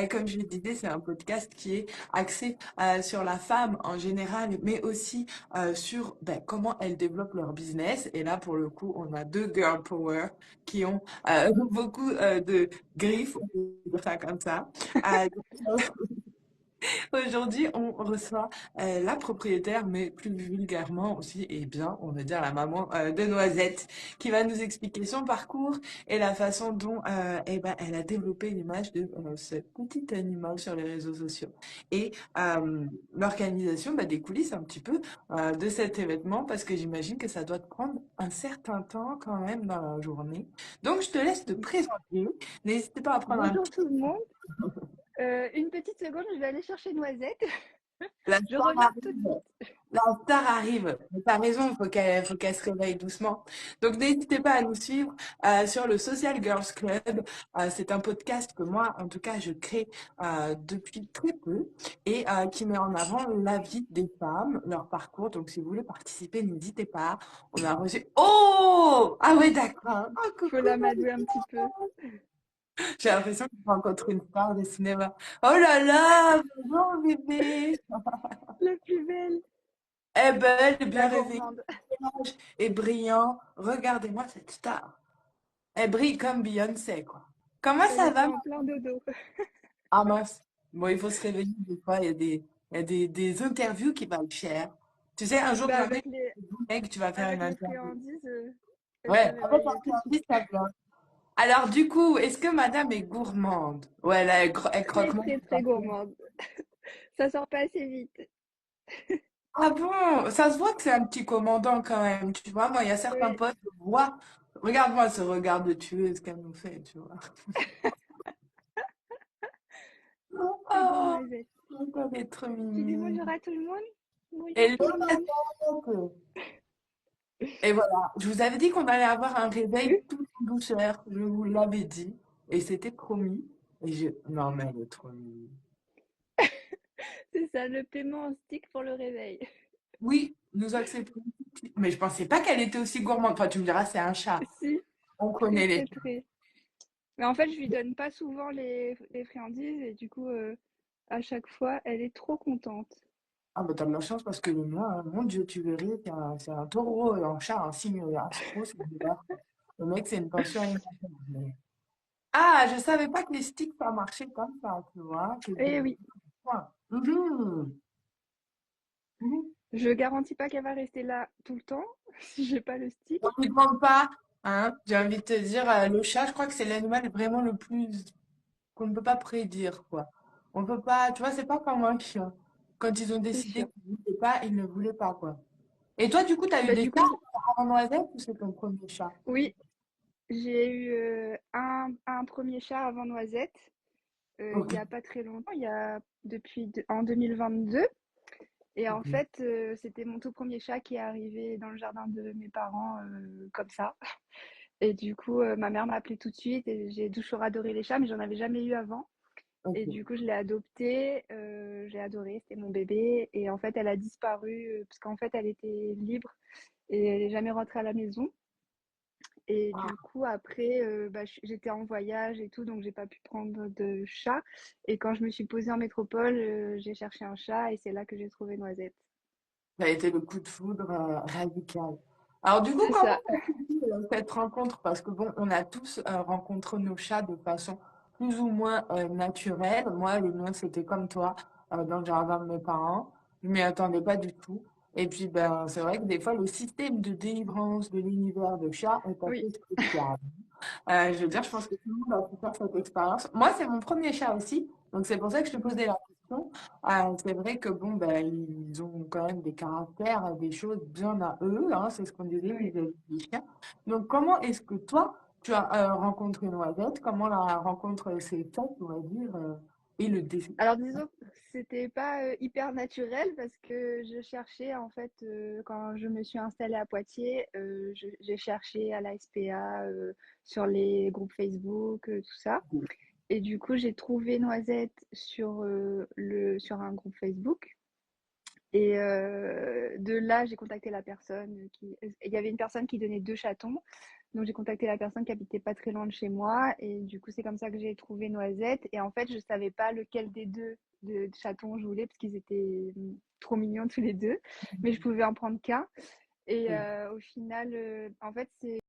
comme je le disais, c'est un podcast qui est axé sur la femme en général, mais aussi sur comment elles développent leur business. Et là, pour le coup, on a deux girl power qui ont beaucoup de griffes, on peut dire ça comme ça. Aujourd'hui, on reçoit la propriétaire, mais plus vulgairement aussi, et bien, on va dire la maman de Noisette, qui va nous expliquer son parcours et la façon dont elle a développé l'image de ce petit animal sur les réseaux sociaux. Et l'organisation des coulisses un petit peu de cet événement, parce que j'imagine que ça doit te prendre un certain temps quand même dans la journée. Donc, je te laisse te présenter. N'hésitez pas à prendre un Bonjour petit... tout le monde. Une petite seconde, je vais aller chercher Noisette. La Je star reviens tout de arrive. suite. La star arrive. Mais t'as raison, faut qu'elle se réveille doucement. Donc n'hésitez pas à nous suivre sur le Social Girls Club. C'est un podcast que moi, en tout cas, je crée depuis très peu et qui met en avant la vie des femmes, leur parcours. Donc si vous voulez participer, n'hésitez pas. On a reçu. Oh! Ah ouais, d'accord. Ah, Faut coucou. l'amadouer un petit peu. J'ai l'impression que je rencontre une star de cinéma. Oh là là, bonjour bébé. La plus belle, Eh ben, elle est la bien réveillée. gourmande. Et brillant. Regardez-moi cette star. Elle brille comme Beyoncé, quoi. Comment Elle ça était va? en plein dodo. Ah mince. Bon, il faut se réveiller des fois. Il y a des interviews qui valent cher. Tu sais, un jour, Bah jamais, mec, tu vas faire une avec les interview. friandises, elle s'est Ouais, avec réveillée tout un de suite. artiste, ça vient. Alors, du coup, est-ce que madame est gourmande? Ouais, là, elle croque Très moins très que très ça. gourmande. Ça sort pas assez vite. Ah bon? Ça se voit que c'est un petit commandant quand même. Tu vois, moi, il y a certains Oui, potes, je vois. Regarde-moi ce regard de tueuse qu'elle nous fait, tu vois. c'est bon Oh, Noisette. encore être Tu dis mimi. bonjour à tout le monde? Bonjour Hello, tout le monde. Nathan. Et voilà, je vous avais dit qu'on allait avoir un réveil tout en douceur. Je vous l'avais dit. Et c'était promis. Non, mais elle est trop mignonne. C'est ça, le paiement en stick pour le réveil. Oui, nous acceptons. Mais je pensais pas qu'elle était aussi gourmande. Enfin, tu me diras, c'est un chat. Si, On très connaît les très chats. très. Mais en fait, je lui donne pas souvent les friandises et du coup, à chaque fois, elle est trop contente. Ah, bah, t'as de la chance parce que le mien, mon Dieu, tu verrais, c'est un taureau, un chat, un cygne, un astro, c'est bizarre. Le mec, c'est une pension alimentaire. Ah, je savais pas que les sticks, ça marchait comme ça, tu vois. Eh oui, Point. Mhm. Mhm. je garantis pas qu'elle va rester là tout le temps si j'ai pas le On stick. ne demande pas, hein. J'ai envie de te dire, le chat, je crois que c'est l'animal vraiment le plus qu'on ne peut pas prédire, quoi. On peut pas, tu vois, c'est pas comme un chien. Quand ils ont C'est décidé sûr. qu'ils ne voulaient pas, ils ne voulaient pas, quoi. Et toi, du coup, tu as eu Bah des du chats coup, avant Noisette ou c'est ton premier chat? oui, j'ai eu un premier chat avant Noisette il Ok. y a pas très longtemps, il y a en 2022. Et en Ok. fait, c'était mon tout premier chat qui est arrivé dans le jardin de mes parents comme ça. Et du coup, ma mère m'a appelée tout de suite et j'ai toujours adoré les chats, mais j'en avais jamais eu avant. Et Ok. du coup, je l'ai adoptée, j'ai adoré, c'était mon bébé. Et en fait, elle a disparu parce qu'en fait, elle était libre et elle est jamais rentrée à la maison. Et du Ah, coup, après, j'étais en voyage et tout, donc j'ai pas pu prendre de chat. Et quand je me suis posée en métropole, j'ai cherché un chat et c'est là que j'ai trouvé Noisette. ça a été le coup de foudre radical. Alors, du coup, C'est comment ça. ça s'est fait, cette rencontre? Parce que bon, on a tous rencontré nos chats de façon plus ou moins naturelle. Moi, le mien, c'était comme toi, dans le jardin de mes parents. Je m'y attendais pas du tout. Et puis, ben, c'est vrai que des fois, le système de délivrance de l'univers de chat est Oui, assez spécial. Je veux dire, je pense que tout le monde a pu faire cette expérience. Moi, c'est mon premier chat aussi, donc c'est pour ça que je te posais la question. C'est vrai que bon, ben, ils ont quand même des caractères, des choses bien à eux, hein, c'est ce qu'on disait oui. vis-à-vis des chiens. Donc, comment est-ce que toi, tu as rencontré Noisette? Comment la rencontre s'est faite, on va dire, et le défi? Alors disons que c'était pas hyper naturel parce que je cherchais en fait quand je me suis installée à Poitiers, j'ai cherché à la SPA sur les groupes Facebook, tout ça. Et du coup, j'ai trouvé Noisette sur un groupe Facebook. Et de là, j'ai contacté la personne qui. Il y avait une personne qui donnait 2 chatons. Donc, j'ai contacté la personne qui habitait pas très loin de chez moi. Et du coup, c'est comme ça que j'ai trouvé Noisette. Et en fait, je savais pas lequel des deux de chatons je voulais parce qu'ils étaient trop mignons tous les deux. Mais je pouvais en prendre qu'un. Et au final, en fait, c'est